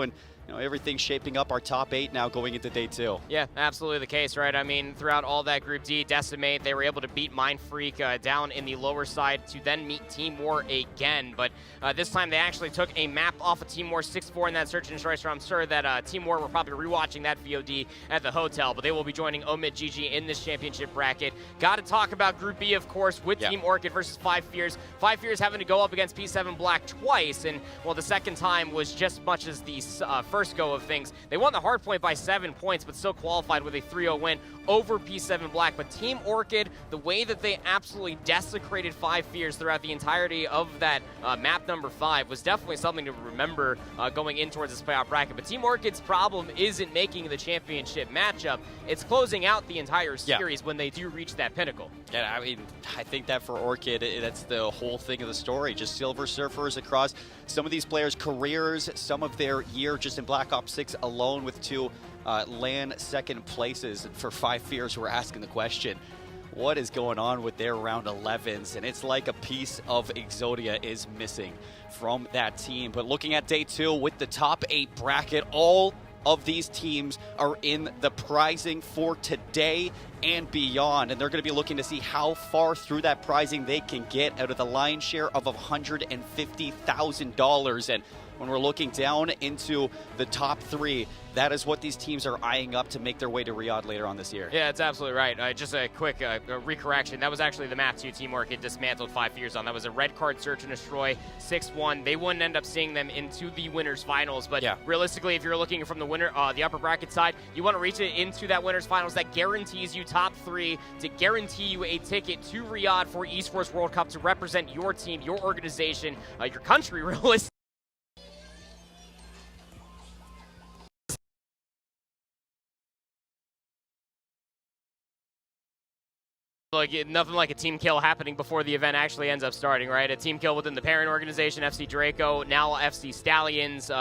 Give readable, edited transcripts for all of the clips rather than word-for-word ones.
and everything's shaping up our top 8 now going into day 2. Yeah, absolutely the case, right? I mean, throughout all that Group D, Decimate, they were able to beat Mind Freak down in the lower side to then meet Team War again. But this time they actually took a map off of Team War 6-4 in that Search and Destroy. So I'm sure that Team War were probably rewatching that VOD at the hotel. But they will be joining Omid GG in this championship bracket. Got to talk about Group B, of course, with Team Orchid versus 5 Fears. 5 Fears having to go up against P7 Black twice. And, well, the second time was just much as the first go of things. They won the hard point by 7 points, but still qualified with a 3-0 win over P7 Black. But Team Orchid, the way that they absolutely desecrated 5 Fears throughout the entirety of that map number 5 was definitely something to remember going in towards this playoff bracket. But Team Orchid's problem isn't making the championship matchup. It's closing out the entire series when they do reach that pinnacle. Yeah, I mean, I think that for Orchid, that's the whole thing of the story. Just Silver Surfers across some of these players' careers, some of their year just in Black Ops 6 alone with 2 LAN second places. For 5 Fears, we're asking the question, what is going on with their round 11s? And it's like a piece of Exodia is missing from that team. But looking at day 2 with the top 8 bracket, all of these teams are in the prizing for today and beyond, and they're going to be looking to see how far through that prizing they can get out of the lion's share of $150,000. And when we're looking down into the top 3, that is what these teams are eyeing up to make their way to Riyadh later on this year. Yeah, it's absolutely right. Just a quick recorrection. That was actually the map 2 Team Orchid dismantled 5 Fears on. That was a red card Search and Destroy 6-1. They wouldn't end up seeing them into the winners finals, but realistically, if you're looking from the winner, the upper bracket side, you want to reach it into that winners finals. That guarantees you top 3 to guarantee you a ticket to Riyadh for Esports World Cup to represent your team, your organization, your country, realistically. Like, nothing like a team kill happening before the event actually ends up starting, right? A team kill within the parent organization, FC Draco, now FC Stallions.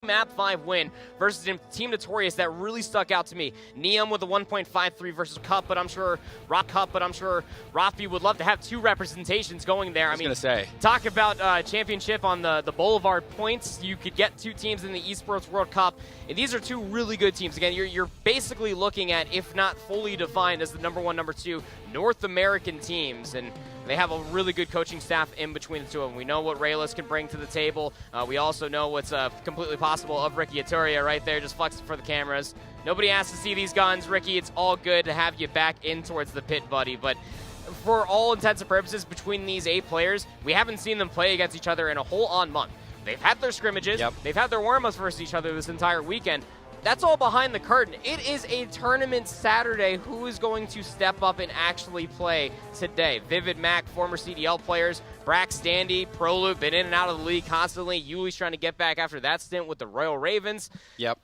Map 5 win versus Team Notorious that really stuck out to me. Neum with a 1.53 versus Cup, but I'm sure Rafi would love to have 2 representations going there. I was going to say. Talk about championship on the Boulevard points. You could get 2 teams in the Esports World Cup. And these are 2 really good teams. Again, you're basically looking at, if not fully defined as the number 1, number 2 North American teams. And they have a really good coaching staff in between the 2 of them. We know what Rayless can bring to the table. We also know what's completely possible of Ricky Aturia right there, just flexing for the cameras. Nobody has to see these guns. Ricky, it's all good to have you back in towards the pit, buddy. But for all intents and purposes, between these 8 players, we haven't seen them play against each other in a whole on month. They've had their scrimmages. They've had their warm-ups versus each other this entire weekend. That's all behind the curtain. It is a tournament Saturday. Who is going to step up and actually play today? Vivid Mac, former CDL players, Brax Dandy, Proloop, been in and out of the league constantly. Yuli's trying to get back after that stint with the Royal Ravens.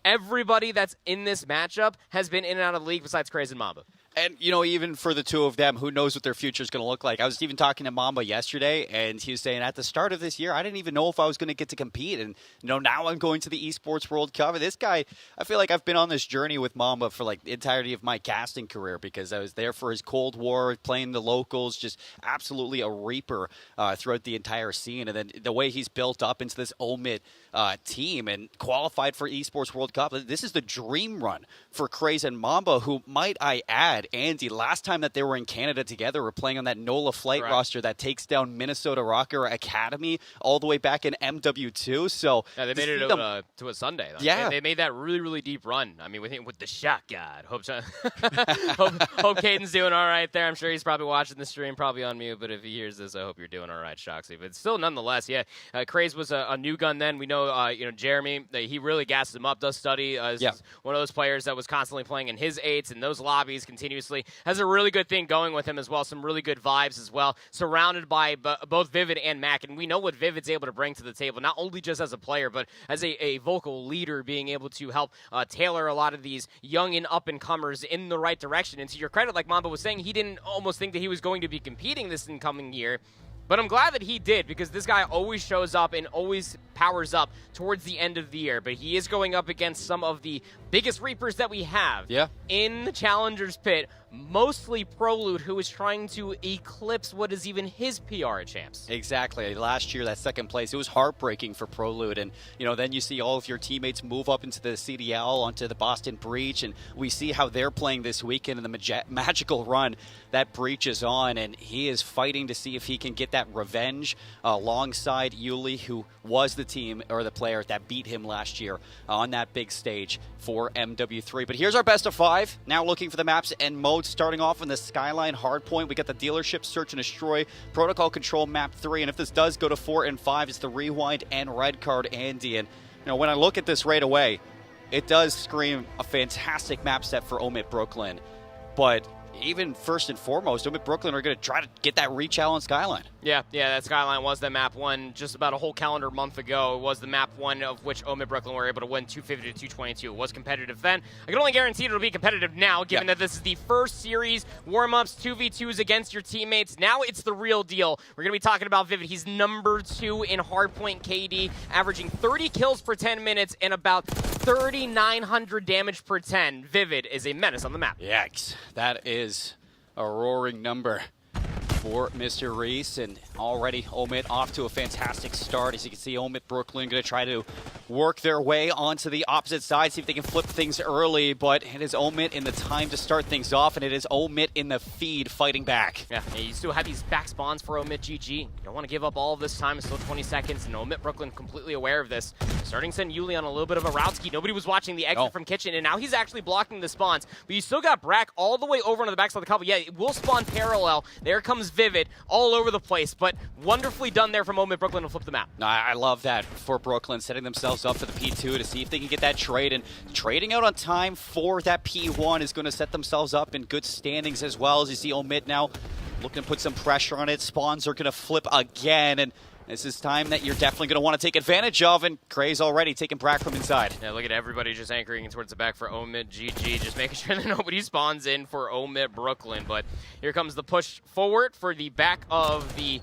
Everybody that's in this matchup has been in and out of the league besides Craze and Mamba. And, even for the 2 of them, who knows what their future is going to look like. I was even talking to Mamba yesterday, and he was saying at the start of this year, I didn't even know if I was going to get to compete. And, now I'm going to the Esports World Cup. And this guy, I feel like I've been on this journey with Mamba for, the entirety of my casting career because I was there for his Cold War, playing the locals, just absolutely a reaper throughout the entire scene. And then the way he's built up into this Omid team and qualified for Esports World Cup, this is the dream run for Craze and Mamba, who, might I add, Andy, last time that they were in Canada together, were playing on that NOLA flight roster that takes down Minnesota Rocker Academy all the way back in MW2. So yeah, they made it to a Sunday. Yeah. They made that really, really deep run. I mean, with the shot god. Hope Caden's doing all right there. I'm sure he's probably watching the stream, probably on mute, but if he hears this, I hope you're doing all right, Shoxy. But still, nonetheless, Craze was a new gun then. We know, Jeremy, he really gassed him up, does study. One of those players that was constantly playing in his 8s and those lobbies continuously. Has a really good thing going with him as well. Some really good vibes as well. Surrounded by both Vivid and Mac. And we know what Vivid's able to bring to the table, not only just as a player, but as a vocal leader, being able to help tailor a lot of these young and up-and-comers in the right direction. And to your credit, like Mamba was saying, he didn't almost think that he was going to be competing this incoming year. But I'm glad that he did, because this guy always shows up and always powers up towards the end of the year. But he is going up against some of the biggest Reapers that we have in the Challengers pit. mostly Prolude, who is trying to eclipse what is even his PR at Champs. Exactly. Last year, that second place, it was heartbreaking for Prolude. And, then you see all of your teammates move up into the CDL, onto the Boston Breach, and we see how they're playing this weekend in the magical run that Breach is on. And he is fighting to see if he can get that revenge alongside Yuli, who was the team or the player that beat him last year on that big stage for MW3. But here's our best of 5. Now looking for the maps and modes, starting off in the Skyline Hardpoint. We got the Dealership Search and Destroy, Protocol Control Map 3, and if this does go to 4 and 5, it's the Rewind and Red Card Andy. And when I look at this right away, it does scream a fantastic map set for Omit Brooklyn. But even first and foremost, Omit Brooklyn are going to try to get that reach out on Skyline. Yeah, that Skyline was the map 1 just about a whole calendar month ago. It was the map 1 of which Omit Brooklyn were able to win 250 to 222. It was competitive then. I can only guarantee it'll be competitive now, given that this is the first series, warm-ups, 2v2s against your teammates. Now it's the real deal. We're going to be talking about Vivid. He's number 2 in hardpoint KD, averaging 30 kills per 10 minutes and about 3,900 damage per 10. Vivid is a menace on the map. Yikes. That is a roaring number for Mr. Reese, and already Omit off to a fantastic start. As you can see, Omit Brooklyn going to try to work their way onto the opposite side, see if they can flip things early, but it is Omit in the time to start things off, and it is Omit in the feed fighting back. Yeah, you still have these back spawns for Omit GG. You don't want to give up all of this time. It's still 20 seconds, and Omit Brooklyn completely aware of this. Starting to send Yuli on a little bit of a route ski. Nobody was watching the exit from Kitchen, and now he's actually blocking the spawns. But you still got Brack all the way over on the backside of the couple. Yeah, it will spawn parallel. There comes Vivid all over the place, but wonderfully done there from Omit Brooklyn to flip the map. I love that for Brooklyn, setting themselves up for the P2 to see if they can get that trade, and trading out on time for that P1 is going to set themselves up in good standings as well. As you see Omit now looking to put some pressure on it. Spawns are going to flip again, and this is time that you're definitely going to want to take advantage of, and Gray's already taking Brack from inside. Yeah, look at everybody just anchoring towards the back for Omit GG, just making sure that nobody spawns in for Omit Brooklyn. But here comes the push forward for the back of the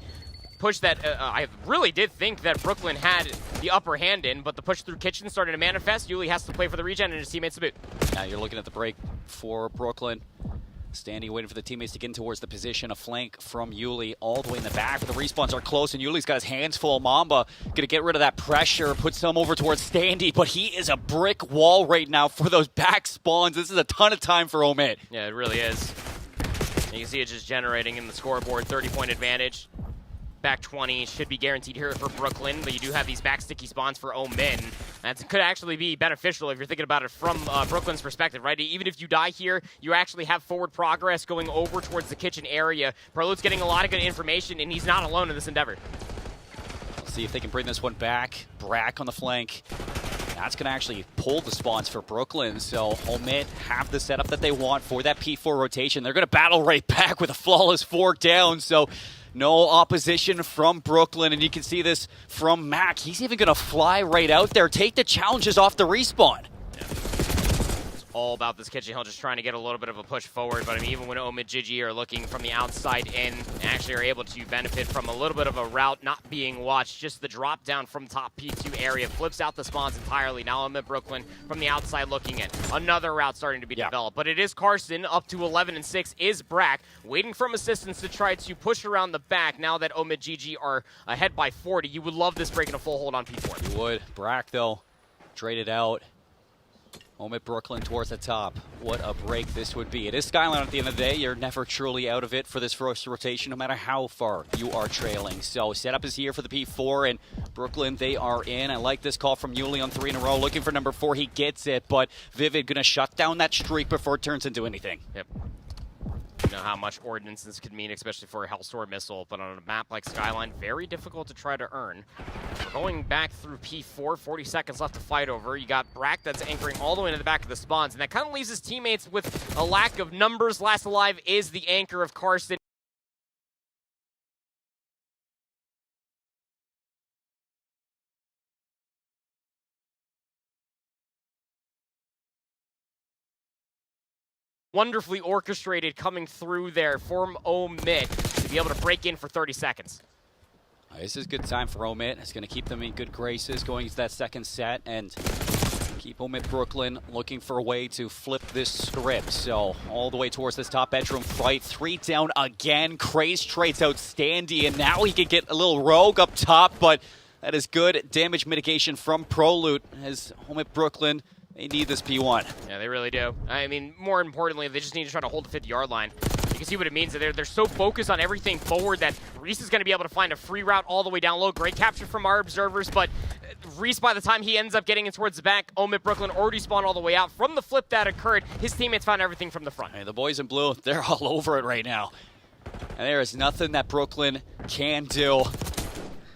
push that I really did think that Brooklyn had the upper hand in, but the push through Kitchen started to manifest. Yuli has to play for the regen, and his teammates to boot. Now you're looking at the break for Brooklyn. Standing, waiting for the teammates to get in towards the position. A flank from Yuli all the way in the back. But the respawns are close, and Yuli's got his hands full. Mamba going to get rid of that pressure, put some over towards Standy, but he is a brick wall right now for those back spawns. This is a ton of time for Omit. Yeah, it really is. You can see it just generating in the scoreboard. 30-point advantage. Back 20 should be guaranteed here for Brooklyn, but you do have these back sticky spawns for Omin. That could actually be beneficial if you're thinking about it from Brooklyn's perspective, right? Even if you die here, you actually have forward progress going over towards the Kitchen area. Prolude's getting a lot of good information, and he's not alone in this endeavor. Let's see if they can bring this one back. Brack on the flank. That's going to actually pull the spawns for Brooklyn, so Omit have the setup that they want for that P4 rotation. They're going to battle right back with a flawless 4 down, so no opposition from Brooklyn, and you can see this from Mac. He's even going to fly right out there, take the challenges off the respawn. It's all about this Kitchen Hill, just trying to get a little bit of a push forward, but I mean, even when Omid Gigi are looking from the outside in, actually are able to benefit from a little bit of a route not being watched, just the drop down from top P2 area, flips out the spawns entirely. Now Omid Brooklyn from the outside looking in. Another route starting to be developed, but it is Carson up to 11-6, is Brack, waiting from assistance to try to push around the back now that Omid Gigi are ahead by 40. You would love this breaking a full hold on P4. You would. Brack, though, traded out. Omit Brooklyn towards the top. What a break this would be. It is Skyline at the end of the day. You're never truly out of it for this first rotation, no matter how far you are trailing. So setup is here for the P4, and Brooklyn, they are in. I like this call from Yuli on 3 in a row. Looking for number 4. He gets it, but Vivid going to shut down that streak before it turns into anything. Yep. You know how much ordnance this could mean, especially for a Hellstorm missile, but on a map like Skyline, very difficult to try to earn. We're going back through P4, 40 seconds left to fight over. You got Brack that's anchoring all the way into the back of the spawns, and that kind of leaves his teammates with a lack of numbers. Last alive is the anchor of Carson. Wonderfully orchestrated coming through there for Omit to be able to break in for 30 seconds. This is good time for Omit. It's going to keep them in good graces going into that second set, and Keep home at Brooklyn, looking for a way to flip this script. So all the way towards this top bedroom fight. 3 down again. Craze trades out Standy, and now he can get a little rogue up top, but that is good damage mitigation from ProLoot as home at Brooklyn. They need this P1. Yeah, they really do. I mean, more importantly, they just need to try to hold the 50-yard line. You can see what it means. They're so focused on everything forward that Reese is going to be able to find a free route all the way down low. Great capture from our observers, but Reese, by the time he ends up getting in towards the back, Omid Brooklyn already spawned all the way out. From the flip that occurred, his teammates found everything from the front. Hey, the boys in blue, they're all over it right now. And there is nothing that Brooklyn can do.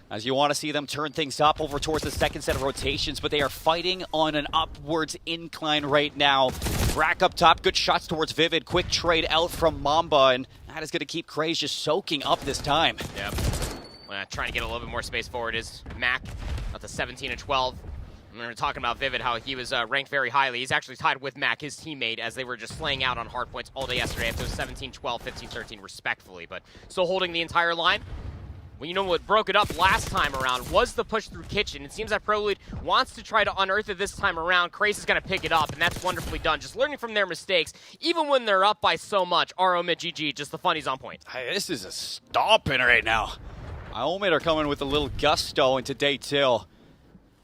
As you want to see them turn things up over towards the second set of rotations, but they are fighting on an upwards incline right now. Rack up top, good shots towards Vivid. Quick trade out from Mamba, and that is going to keep Craze just soaking up this time. Yep. Trying to get a little bit more space forward is Mac, up to 17 and 12. We were talking about Vivid, how he was ranked very highly. He's actually tied with Mac, his teammate, as they were just slaying out on hard points all day yesterday. Up to 17, 12, 15, 13, respectfully, but still holding the entire line. Well, you know what broke it up last time around was the push through kitchen. It seems that ProLoot wants to try to unearth it this time around. Craze is going to pick it up, and that's wonderfully done. Just learning from their mistakes, even when they're up by so much. Our Omid GG, just the funnies on point. Hey, this is a stomping right now. Omid are coming with a little gusto into day 2.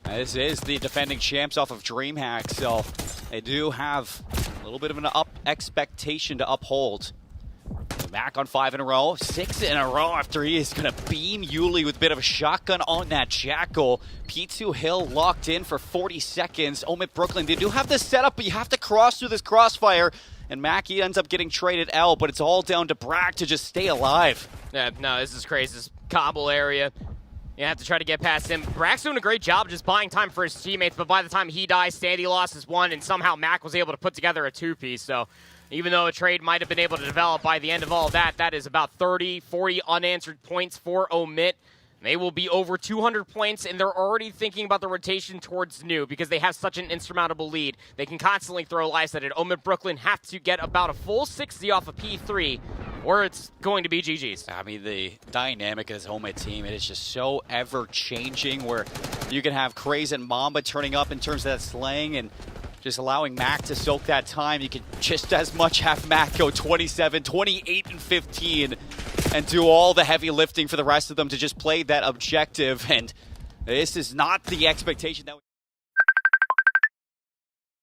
This is the defending champs off of DreamHack, so they do have a little bit of an expectation to uphold. Back on 5 in a row, 6 in a row after he is going to beam Yuli with a bit of a shotgun on that Jackal. P2 Hill locked in for 40 seconds. Omid Brooklyn, they do have this setup, but you have to cross through this crossfire. And Mackie ends up getting traded L, but it's all down to Brack to just stay alive. Yeah, no, this is crazy. This cobble area. You have to try to get past him. Brack's doing a great job just buying time for his teammates, but by the time he dies, Standy lost his 1, and somehow Mac was able to put together a 2-piece. So even though a trade might have been able to develop by the end of all that, that is about 30, 40 unanswered points for Omid. They will be over 200 points, and they're already thinking about the rotation towards new because they have such an insurmountable lead. They can constantly throw lives at it. Omid Brooklyn have to get about a full 60 off of P3, or it's going to be GG's. I mean, the dynamic of this Omid team, it is just so ever-changing where you can have Craze and Mamba turning up in terms of that slaying and just allowing Mac to soak that time. You can just as much have Mac go 27, 28, and 15 and do all the heavy lifting for the rest of them to just play that objective. And this is not the expectation that